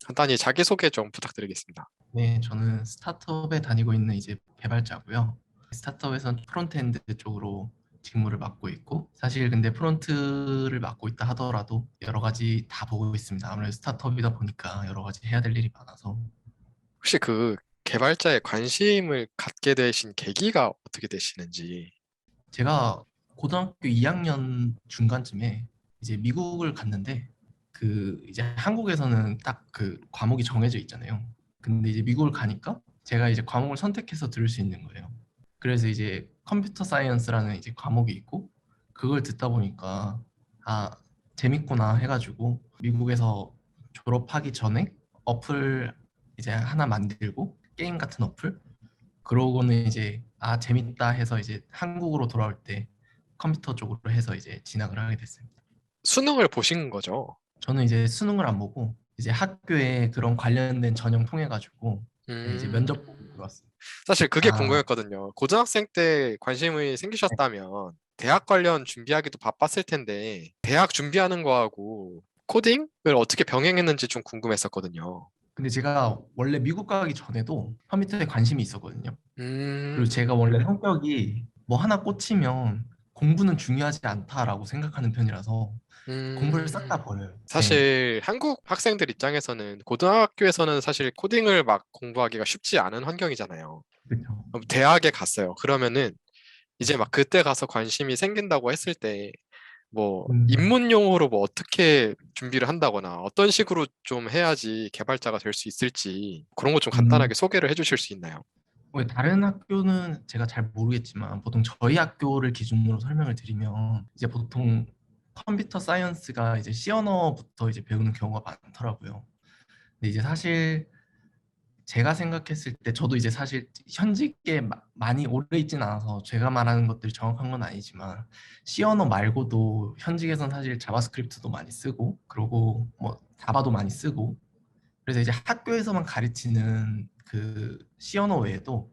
간단히 자기소개 좀 부탁드리겠습니다. 네, 저는 스타트업에 다니고 있는 이제 개발자고요. 스타트업에서는 프론트엔드 쪽으로 직무를 맡고 있고, 사실 근데 프론트를 맡고 있다 하더라도 여러 가지 다 보고 있습니다. 아무래도 스타트업이다 보니까 여러 가지 해야 될 일이 많아서. 혹시 그 개발자의 관심을 갖게 되신 계기가 어떻게 되시는지. 제가 고등학교 2학년 중간쯤에 이제 미국을 갔는데, 그 이제 한국에서는 딱 그 과목이 정해져 있잖아요. 근데 이제 미국을 가니까 제가 이제 과목을 선택해서 들을 수 있는 거예요. 그래서 이제 컴퓨터 사이언스라는 이제 과목이 있고, 그걸 듣다 보니까 아, 재밌구나 해가지고 미국에서 졸업하기 전에 어플 이제 하나 만들고, 게임 같은 어플, 그러고는 이제 아, 재밌다 해서 이제 한국으로 돌아올 때 컴퓨터 쪽으로 해서 이제 진학을 하게 됐습니다. 수능을 보신 거죠? 저는 이제 수능을 안 보고 이제 학교에 그런 관련된 전형 통해 가지고 이제 음, 면접 보고 들어왔어요. 사실 그게 아, 궁금했거든요. 고등학생 때 관심이 네. 생기셨다면 대학 관련 준비하기도 바빴을 텐데 대학 준비하는 거하고 코딩을 어떻게 병행했는지 좀 궁금했었거든요. 근데 제가 원래 미국 가기 전에도 컴퓨터에 관심이 있었거든요. 그리고 음, 제가 원래 성격이 뭐 하나 꽂히면 공부는 중요하지 않다라고 생각하는 편이라서 공부를 싹 음. 다 버려요. 네. 사실 한국 학생들 입장에서는 고등학교에서는 사실 코딩을 막 공부하기가 쉽지 않은 환경이잖아요. 그렇죠. 그럼 대학에 갔어요. 그러면은 네. 이제 막 그때 가서 관심이 생긴다고 했을 때 뭐 음, 입문용으로 뭐 어떻게 준비를 한다거나 어떤 식으로 좀 해야지 개발자가 될 수 있을지 그런 거 좀 음, 간단하게 소개를 해주실 수 있나요? 왜 다른 학교는 제가 잘 모르겠지만 보통 저희 학교를 기준으로 설명을 드리면 이제 보통 컴퓨터 사이언스가 이제 C 언어부터 이제 배우는 경우가 많더라고요. 근데 이제 사실 제가 생각했을 때 저도 이제 사실 현직에 많이 오래 있진 않아서 제가 말하는 것들이 정확한 건 아니지만 C 언어 말고도 현직에서는 사실 자바스크립트도 많이 쓰고 그리고 뭐 자바도 많이 쓰고 그래서 이제 학교에서만 가르치는 그 C 언어 외에도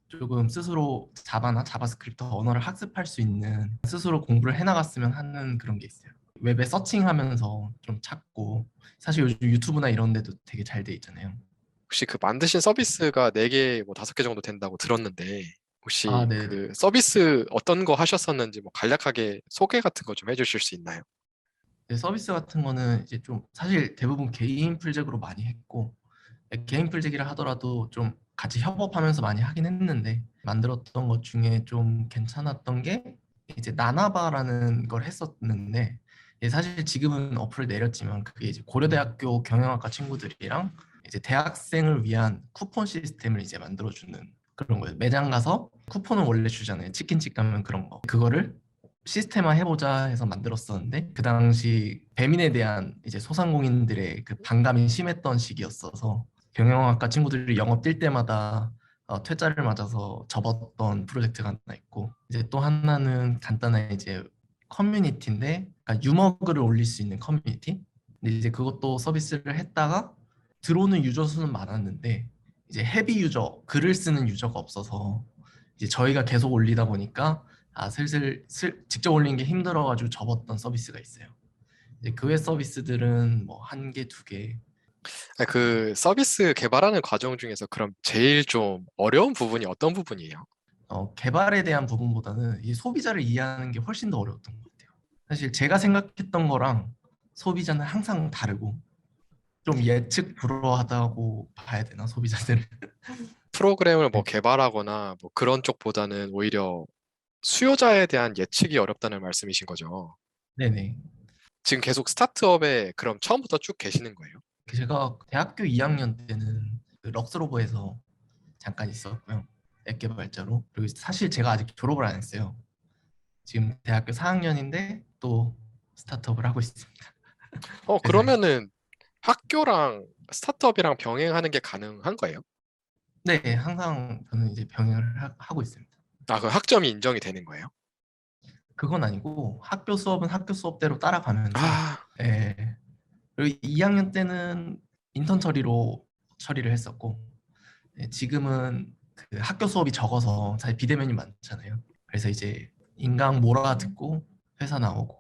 조금 스스로 자바나 자바스크립트 언어를 학습할 수 있는 스스로 공부를 해나갔으면 하는 그런 게 있어요. 웹에 서칭하면서 좀 찾고 사실 요즘 유튜브나 이런 데도 되게 잘 돼 있잖아요. 혹시 그 만드신 서비스가 4개, 뭐 5개 정도 된다고 들었는데 아, 혹시 네네. 그 서비스 어떤 거 하셨었는지 뭐 간략하게 소개 같은 거 좀 해주실 수 있나요? 네, 서비스 같은 거는 이제 좀 사실 대부분 개인 프로젝트로 많이 했고 개인 프로젝트를 하더라도 좀 같이 협업하면서 많이 하긴 했는데 만들었던 것 중에 좀 괜찮았던 게 이제 나나바라는 걸 했었는데 사실 지금은 어플을 내렸지만 그게 이제 고려대학교 경영학과 친구들이랑 이제 대학생을 위한 쿠폰 시스템을 이제 만들어주는 그런 거예요. 매장 가서 쿠폰을 원래 주잖아요. 치킨집 가면 그런 거. 그거를 시스템화 해보자 해서 만들었었는데 그 당시 배민에 대한 이제 소상공인들의 그 반감이 심했던 시기였어서 경영학과 친구들이 영업 뛸 때마다 퇴짜를 맞아서 접었던 프로젝트가 하나 있고 이제 또 하나는 간단한 이제 커뮤니티인데 그러니까 유머글을 올릴 수 있는 커뮤니티. 근데 이제 그것도 서비스를 했다가 들어오는 유저 수는 많았는데 이제 헤비 유저 글을 쓰는 유저가 없어서 이제 저희가 계속 올리다 보니까 슬슬 직접 올리는 게 힘들어가지고 접었던 서비스가 있어요. 이제 그 외 서비스들은 뭐 한 개, 두 개. 아, 그 서비스 개발하는 과정 중에서 그럼 제일 좀 어려운 부분이 어떤 부분이에요? 개발에 대한 부분보다는 이 소비자를 이해하는 게 훨씬 더 어려웠던 것 같아요. 사실 제가 생각했던 거랑 소비자는 항상 다르고 좀 예측 불허하다고 봐야 되나 소비자들은. 프로그램을 뭐 네. 개발하거나 뭐 그런 쪽보다는 오히려 수요자에 대한 예측이 어렵다는 말씀이신 거죠. 네네. 지금 계속 스타트업에 그럼 처음부터 쭉 계시는 거예요? 제가 대학교 2학년 때는 그 럭스로버에서 잠깐 있었고요. 앱 개발자로. 그리고 사실 제가 아직 졸업을 안 했어요. 지금 대학교 4학년인데 또 스타트업을 하고 있습니다. 그래서 그러면은 학교랑 스타트업이랑 병행하는 게 가능한 거예요? 네, 항상 저는 이제 병행을 하고 있습니다. 아, 그 학점이 인정이 되는 거예요? 그건 아니고 학교 수업은 학교 수업대로 따라가면서 아, 예. 그리고 2학년 때는 인턴 처리를 했었고 지금은 그 학교 수업이 적어서 사실 비대면이 많잖아요. 그래서 이제 인강 몰아 듣고 회사 나오고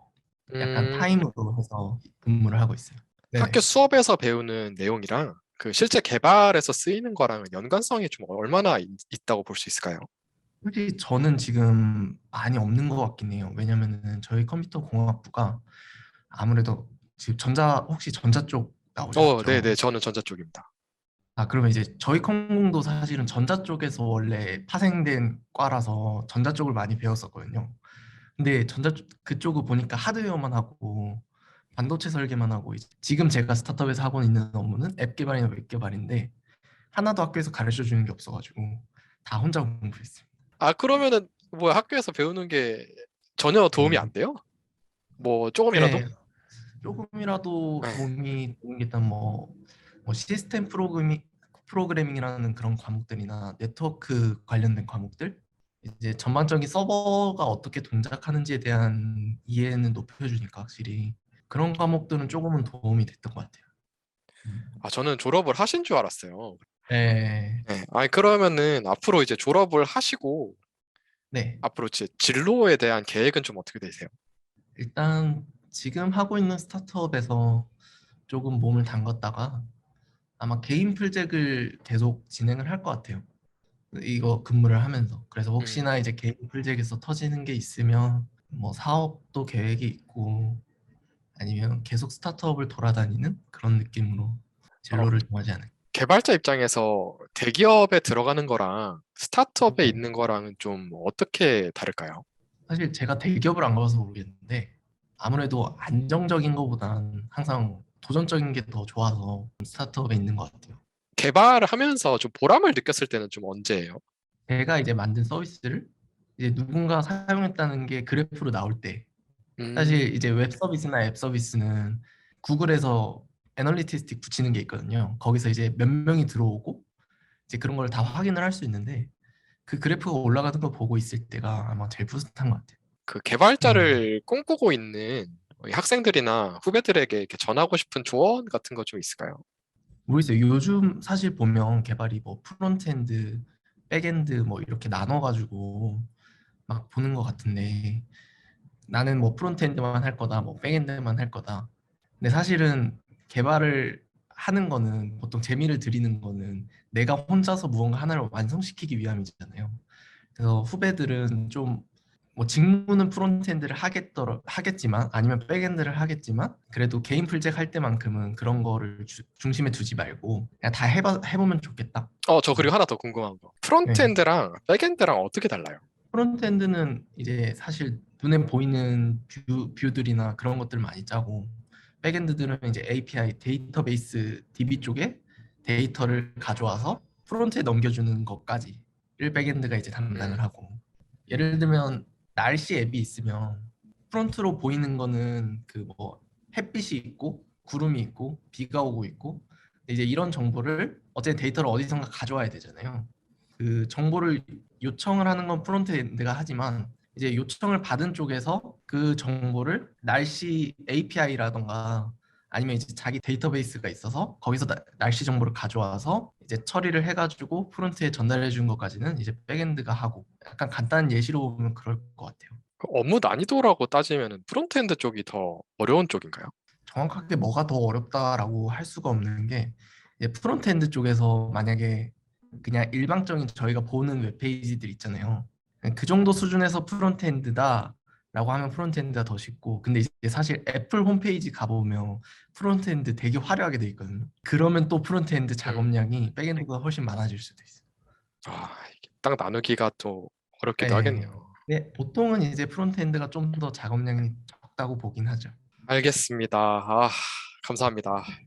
약간 음, 타임으로 해서 근무를 하고 있어요. 네네. 학교 수업에서 배우는 내용이랑 그 실제 개발에서 쓰이는 거랑 연관성이 좀 얼마나 있다고 볼 수 있을까요? 솔직히 저는 지금 많이 없는 것 같긴 해요. 왜냐면은 저희 컴퓨터 공학부가 아무래도 지금 혹시 전자 쪽 네네. 나오셨죠? 저는 전자 쪽입니다. 아, 그러면 이제 저희 컴공도 사실은 전자 쪽에서 원래 파생된 과라서 전자 쪽을 많이 배웠었거든요. 근데 그쪽을 보니까 하드웨어만 하고 반도체 설계만 하고 지금 제가 스타트업에서 하고 있는 업무는 앱 개발이나 웹 개발인데 하나도 학교에서 가르쳐 주는 게 없어가지고 다 혼자 공부했어요. 아, 그러면은 뭐야, 학교에서 배우는 게 전혀 도움이 네. 안 돼요? 뭐 조금이라도? 네, 조금이라도 네. 도움이 되는 게 일단 뭐 시스템 프로그래밍이라는 그런 과목들이나 네트워크 관련된 과목들 이제 전반적인 서버가 어떻게 동작하는지에 대한 이해는 높여주니까 확실히 그런 과목들은 조금은 도움이 됐던 것 같아요. 아, 저는 졸업을 하신 줄 알았어요. 네, 네. 아니, 그러면은 앞으로 이제 졸업을 하시고 네. 앞으로 제 진로에 대한 계획은 좀 어떻게 되세요? 일단 지금 하고 있는 스타트업에서 조금 몸을 담갔다가 아마 개인 프로젝트를 계속 진행을 할 것 같아요. 이거 근무를 하면서. 그래서 음. 혹시나 이제 개인 프로젝트에서 터지는 게 있으면 뭐 사업도 계획이 있고 아니면 계속 스타트업을 돌아다니는 그런 느낌으로 어, 진로를 정하지 않을까. 개발자 입장에서 대기업에 들어가는 거랑 스타트업에 있는 거랑은 좀 어떻게 다를까요? 사실 제가 대기업을 안 가봐서 모르겠는데 아무래도 안정적인 것보단 항상 도전적인 게 더 좋아서 스타트업에 있는 것 같아요. 개발을 하면서 좀 보람을 느꼈을 때는 좀 언제예요? 제가 이제 만든 서비스를 이제 누군가 사용했다는 게 그래프로 나올 때 사실 음. 이제 웹 서비스나 앱 서비스는 구글에서 애널리티스틱 붙이는 게 있거든요. 거기서 이제 몇 명이 들어오고 이제 그런 걸 다 확인을 할 수 있는데 그 그래프가 올라가는 거 보고 있을 때가 아마 제일 뿌듯한 것 같아요. 그 음. 개발자를 꿈꾸고 있는 이 학생들이나 후배들에게 이렇게 전하고 싶은 조언 같은 거 좀 있을까요? 모르겠어요. 요즘 사실 보면 개발이 뭐 프론트엔드, 백엔드 뭐 이렇게 나눠가지고 막 보는 것 같은데 나는 뭐 프론트엔드만 할 거다, 뭐 백엔드만 할 거다. 근데 사실은 개발을 하는 거는 보통 재미를 들이는 거는 내가 혼자서 무언가 하나를 완성시키기 위함이잖아요. 그래서 후배들은 좀 뭐 직무는 프론트엔드를 하겠지만 아니면 백엔드를 하겠지만 그래도 개인 프로젝트 할 때만큼은 그런 거를 중심에 두지 말고 그냥 다 해보면 좋겠다. 저 그리고 하나 더 궁금한 거. 네. 프론트엔드랑 백엔드랑 어떻게 달라요? 프론트엔드는 이제 사실 눈에 보이는 뷰들이나 그런 것들 많이 짜고 백엔드들은 이제 API 데이터베이스 DB 쪽에 데이터를 가져와서 프론트에 넘겨주는 것까지를 백엔드가 이제 담당을 음. 하고 예를 들면 날씨 앱이 있으면 프론트로 보이는 거는 그 뭐 햇빛이 있고 구름이 있고 비가 오고 있고 근데 이제 이런 정보를 어쨌든 데이터를 어디선가 가져와야 되잖아요. 그 정보를 요청을 하는 건 프론트엔드가 하지만 이제 요청을 받은 쪽에서 그 정보를 날씨 API라던가 아니면 이제 자기 데이터베이스가 있어서 거기서 날씨 정보를 가져와서 이제 처리를 해가지고 프론트에 전달해 준 것까지는 이제 백엔드가 하고 약간 간단한 예시로 보면 그럴 것 같아요. 그 업무 난이도라고 따지면은 프론트엔드 쪽이 더 어려운 쪽인가요? 정확하게 뭐가 더 어렵다라고 할 수가 없는 게 이제 프론트엔드 쪽에서 만약에 그냥 일방적인 저희가 보는 웹페이지들 있잖아요. 그 정도 수준에서 프론트엔드다라고 하면 프론트엔드가 더 쉽고 근데 이제 사실 애플 홈페이지 가보면 프론트엔드 되게 화려하게 돼 있거든요. 그러면 또 프론트엔드 음. 작업량이 백엔드보다 훨씬 많아질 수도 있어요. 이게 딱 나누기가 또 어렵기도 네. 하겠네요. 네, 보통은 이제 프론트엔드가 좀 더 작업량이 적다고 보긴 하죠. 알겠습니다. 감사합니다.